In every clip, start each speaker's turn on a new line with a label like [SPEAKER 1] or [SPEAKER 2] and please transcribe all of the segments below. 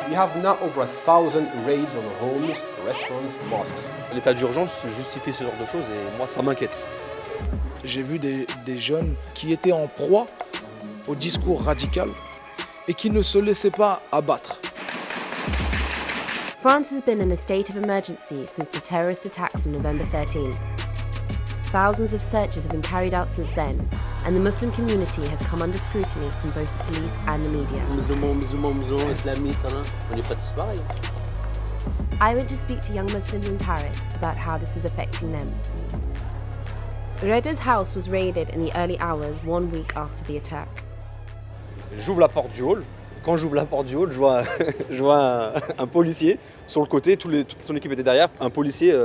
[SPEAKER 1] We have now over 1,000 raids on homes, restaurants, mosques.
[SPEAKER 2] L'état d'urgence justifie ce genre de choses et moi ça m'inquiète.
[SPEAKER 3] J'ai vu des jeunes qui étaient en proie au discours radical et qui ne se laissaient pas abattre.
[SPEAKER 4] France has been in a state of emergency since the terrorist attacks on November 13. Thousands of searches have been carried out since then, and the Muslim community has come under scrutiny from both the police and the media.
[SPEAKER 2] Musulmans, islamistes, on n'est pas tous pareils.
[SPEAKER 4] I went to speak to young Muslims in Paris about how this was affecting them. Reda's house was raided in the early hours 1 week after the attack.
[SPEAKER 2] J'ouvre la porte du hall. Quand j'ouvre la porte du hall, je vois un policier sur le côté, toute son équipe était derrière, un policier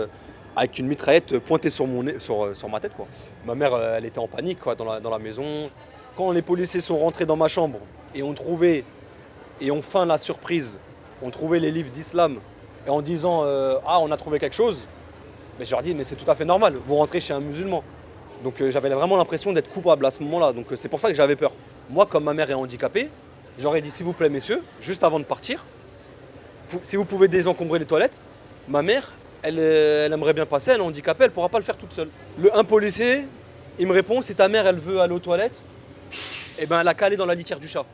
[SPEAKER 2] avec une mitraillette pointée sur ma tête, quoi. Ma mère, elle était en panique, quoi, dans la maison. Quand les policiers sont rentrés dans ma chambre et ont feint la surprise, ont trouvé les livres d'islam et en disant ah, on a trouvé quelque chose, mais je leur dis mais c'est tout à fait normal, vous rentrez chez un musulman. Donc j'avais vraiment l'impression d'être coupable à ce moment-là, donc c'est pour ça que j'avais peur. Moi, comme ma mère est handicapée, j'aurais dit s'il vous plaît messieurs, juste avant de partir, si vous pouvez désencombrer les toilettes, ma mère, elle aimerait bien passer, elle est handicapée, elle ne pourra pas le faire toute seule. Un policier, il me répond, si ta mère elle veut aller aux toilettes, eh ben elle a qu'à aller dans la litière du chat.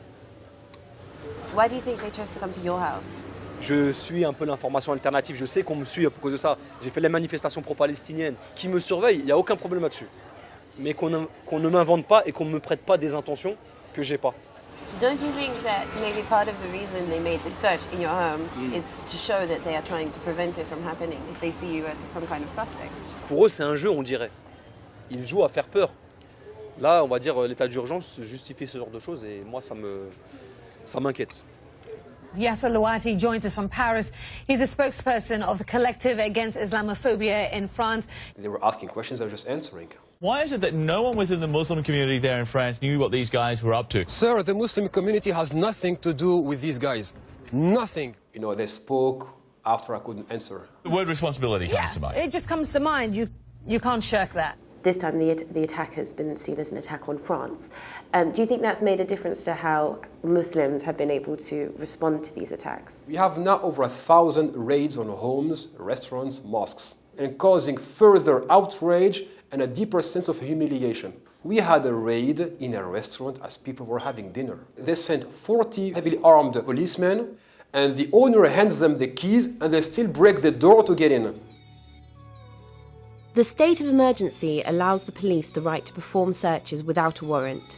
[SPEAKER 4] Why do you think they chose to come to your house?
[SPEAKER 2] Je suis un peu l'information alternative, je sais qu'on me suit à cause de ça. J'ai fait les manifestations pro-palestiniennes, qui me surveillent, il n'y a aucun problème là-dessus. Mais qu'on ne m'invente pas et qu'on ne me prête pas des intentions que j'ai pas.
[SPEAKER 4] Don't you think that maybe part of the reason they made this search in your home is to show that they are trying to prevent it from happening if they see you as some kind of suspect?
[SPEAKER 2] Pour eux, c'est un jeu, on dirait. Ils jouent à faire peur. Là, on va dire l'état d'urgence justifie ce genre de choses et moi, ça m'inquiète.
[SPEAKER 5] Yasser Louati joins us from Paris. He's a spokesperson of the Collective Against Islamophobia in France.
[SPEAKER 1] They were asking questions, I was just answering.
[SPEAKER 6] Why is it that no one within the Muslim community there in France knew what these guys were up to?
[SPEAKER 7] Sir, the Muslim community has nothing to do with these guys. Nothing.
[SPEAKER 1] You know, they spoke after I couldn't answer.
[SPEAKER 6] The word responsibility comes to mind.
[SPEAKER 5] It just comes to mind. You can't shirk that.
[SPEAKER 4] This time the attack has been seen as an attack on France. Do you think that's made a difference to how Muslims have been able to respond to these attacks?
[SPEAKER 1] We have now over 1,000 raids on homes, restaurants, mosques, and causing further outrage and a deeper sense of humiliation. We had a raid in a restaurant as people were having dinner. They sent 40 heavily armed policemen, and the owner hands them the keys, and they still break the door to get in.
[SPEAKER 4] The state of emergency allows the police the right to perform searches without a warrant.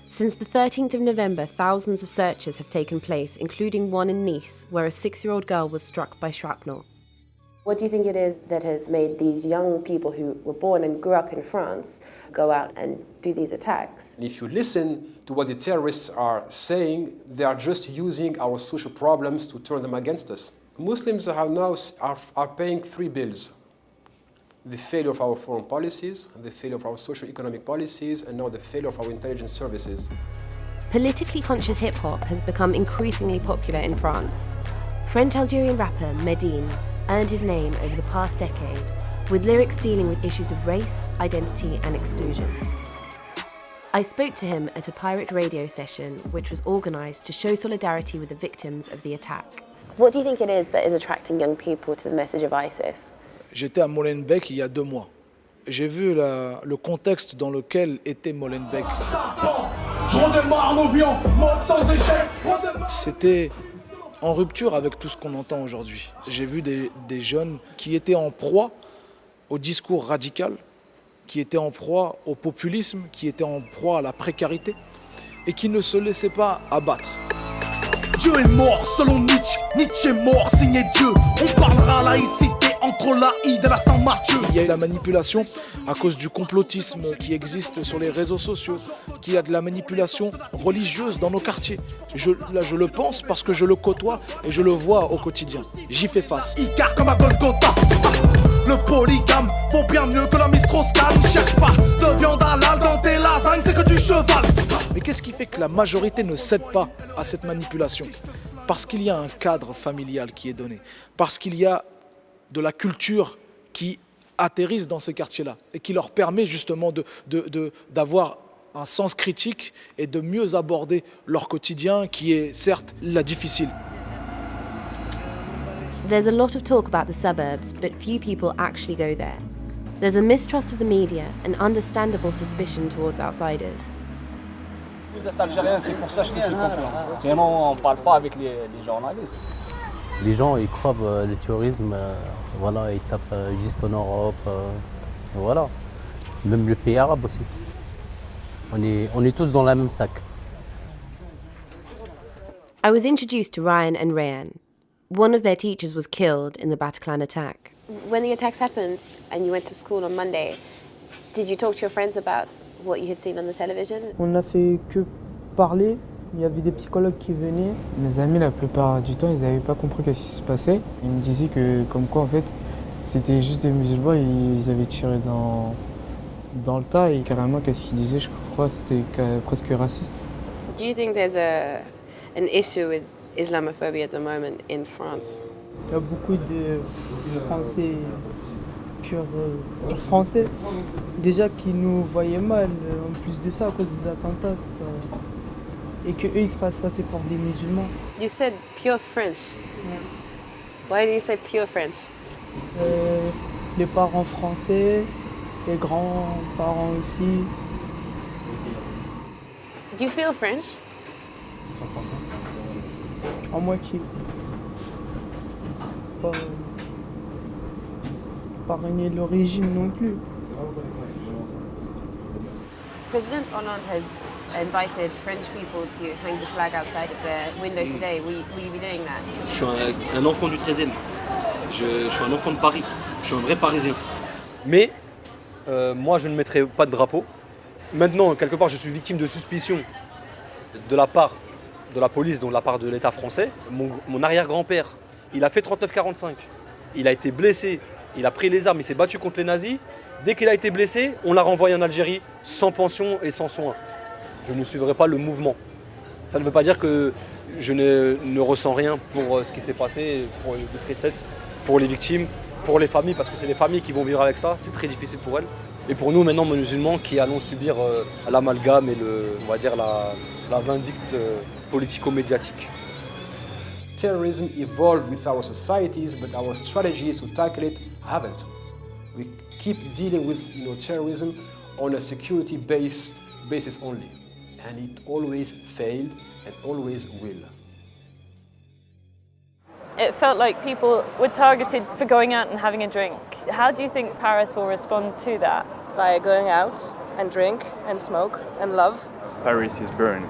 [SPEAKER 4] Since the 13th of November, thousands of searches have taken place, including one in Nice, where a 6-year-old girl was struck by shrapnel. What do you think it is that has made these young people who were born and grew up in France go out and do these attacks?
[SPEAKER 1] And if you listen to what the terrorists are saying, they are just using our social problems to turn them against us. Muslims are paying 3 bills. The failure of our foreign policies, the failure of our socio-economic policies, and now the failure of our intelligence services.
[SPEAKER 4] Politically conscious hip-hop has become increasingly popular in France. French-Algerian rapper Medine earned his name over the past decade with lyrics dealing with issues of race, identity and exclusion. I spoke to him at a pirate radio session which was organised to show solidarity with the victims of the attack. What do you think it is that is attracting young people to the message of ISIS?
[SPEAKER 3] J'étais à Molenbeek il y a 2 mois. J'ai vu le contexte dans lequel était Molenbeek. C'était en rupture avec tout ce qu'on entend aujourd'hui. J'ai vu des jeunes qui étaient en proie au discours radical, qui étaient en proie au populisme, qui étaient en proie à la précarité et qui ne se laissaient pas abattre.
[SPEAKER 8] Dieu est mort selon Nietzsche, Nietzsche est mort, signé Dieu. On parlera laïcité entre l'Aïd et la Saint-Mathieu.
[SPEAKER 3] Il y a la manipulation à cause du complotisme qui existe sur les réseaux sociaux, qu'il y a de la manipulation religieuse dans nos quartiers. Je le pense parce que je le côtoie et je le vois au quotidien. J'y fais face.
[SPEAKER 8] Icar comme à Golgotha. Le polygame vaut bien mieux que la Mistrauss-Kahn. Ne cherche pas de viande halal dans tes lasagnes, c'est que du cheval.
[SPEAKER 3] Mais qu'est-ce qui fait que la majorité ne cède pas à cette manipulation? Parce qu'il y a un cadre familial qui est donné, parce qu'il y a de la culture qui atterrissent dans ces quartiers-là et qui leur permet justement d'avoir un sens critique et de mieux aborder leur quotidien qui est certes la difficile.
[SPEAKER 4] There's a lot of talk about the suburbs, but few people actually go there. There's a mistrust of the media and understandable suspicion towards outsiders.
[SPEAKER 9] Vous êtes algérien, c'est pour ça que je te fais confiance. Sinon, on ne parle pas avec les journalistes.
[SPEAKER 10] Les gens, ils croient le tourisme, voilà, ils tapent juste en Europe, voilà. Même le pays arabe aussi. On est tous dans le même sac.
[SPEAKER 4] I was introduced to Ryan and Rayan. One of their teachers was killed in the Bataclan attack.
[SPEAKER 11] When the attacks happened and you went to school on Monday, did you talk to your friends about what you had seen on the television?
[SPEAKER 12] On n'a fait que parler. Il y avait des psychologues qui venaient.
[SPEAKER 13] Mes amis, la plupart du temps, ils n'avaient pas compris ce qui se passait. Ils me disaient que, comme quoi, en fait, c'était juste des musulmans et ils avaient tiré dans le tas. Et carrément, qu'est-ce qu'ils disaient, je crois, c'était presque raciste.
[SPEAKER 11] Do you think there's an issue with Islamophobia at the moment in France?
[SPEAKER 12] Il y a beaucoup de Français, purs Français, déjà qui nous voyaient mal. En plus de ça, à cause des attentats. Et qu'eux, ils se fassent passer pour des musulmans.
[SPEAKER 11] You said pure French.
[SPEAKER 12] Yeah.
[SPEAKER 11] Why do you say pure French?
[SPEAKER 12] Les parents français, les grands-parents aussi.
[SPEAKER 11] Do you feel French?
[SPEAKER 13] Ils sont français.
[SPEAKER 12] En moitié. Pas renier l'origine non plus.
[SPEAKER 11] President Hollande has invited French people to hang the flag outside of their window today. Will you be doing that?
[SPEAKER 2] Je suis un enfant du 13e. Je suis un enfant de Paris. Je suis un vrai Parisien. Mais moi, je ne mettrai pas de drapeau. Maintenant, quelque part, je suis victime de suspicion de la part de la police, donc de la part de l'État français. Mon arrière-grand-père, il a fait 39-45. Il a été blessé. Il a pris les armes. Il s'est battu contre les nazis. Dès qu'il a été blessé, on l'a renvoyé en Algérie sans pension et sans soins. Je ne suivrai pas le mouvement. Ça ne veut pas dire que je ne ressens rien pour ce qui s'est passé, pour les tristesses, pour les victimes, pour les familles, parce que c'est les familles qui vont vivre avec ça, c'est très difficile pour elles. Et pour nous, maintenant, musulmans, qui allons subir l'amalgame et on va dire la vindicte politico-médiatique.
[SPEAKER 1] Terrorism evolved with our societies, but our strategies to tackle it haven't. We keep dealing with terrorism on a security basis only. And it always failed and always will.
[SPEAKER 14] It felt like people were targeted for going out and having a drink. How do you think Paris will respond to that?
[SPEAKER 11] By going out and drink and smoke and love.
[SPEAKER 15] Paris is burned.